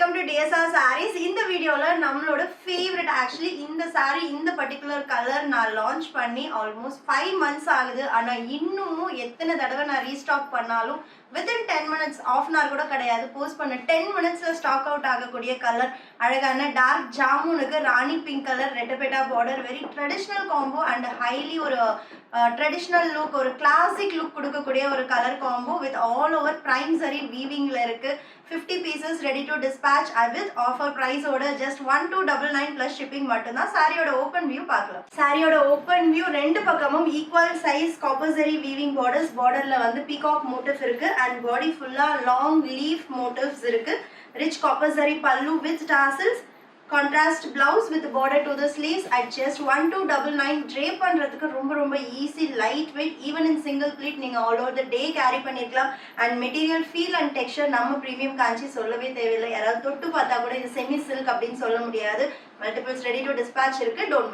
welcome to DSR Sarees. இந்த வீடியோல நம்மளோட ஃபேவரட் ஆக்சுவலி இந்த saree இந்த பர்టిక్యులர் கலர் நான் லான்ச் பண்ணி ஆல்மோஸ்ட் 5 months ஆகுது. ஆனா இன்னும் எத்தனை தடவை நான் ரீஸ்டாக் பண்ணாலும் within 10 minutes half an hour கூட கிடையாது போஸ்ட் பண்ண 10 minutesல ஸ்டாக் அவுட் ஆகக்கூடிய கலர் அழகான டார்க் ஜாமுனுக்கு ராணி பிங்க் கலர் ரெட்டபெட்டா border very traditional combo and highly ஒரு ட்ரெடிஷனல் லுக் ஒரு கிளாசிக் லுக் கொடுக்கக்கூடிய ஒரு colour combo with all over prime சரி வீவிங்ல இருக்கு 50 pieces ready to dispatch with offer price ஓட just 1299 plus shipping மட்டும்தான். சாரியோட ஓப்பன் வியூ பார்க்கலாம். சாரியோட ஓப்பன் வியூ ரெண்டு பக்கமும் ஈக்குவல் சைஸ் காப்பர் சரி வீவிங் பார்டர்ஸ் பார்டர்ல வந்து பீகாக் மோட்டிவ் இருக்கு அண்ட் பாடி ஃபுல்லா லாங் லீஃப் மோட்டிவ்ஸ் இருக்கு. ரிச் காப்பர் சரி பல்லு with tassels contrast blouse with border to the sleeves at just 1299. drape பண்றதுக்கு ரொம்ப easy light weight even in single pleat நீங்க all over the day carry பண்ணிக்கலாம் and material feel and texture நம்ம premium காஞ்சி சொல்லவே தேவையில்லை. யாராவது தொட்டு பார்த்தா கூட இது semi silk அப்படினு சொல்ல முடியாது. multiples ready to dispatch இருக்கு. don't miss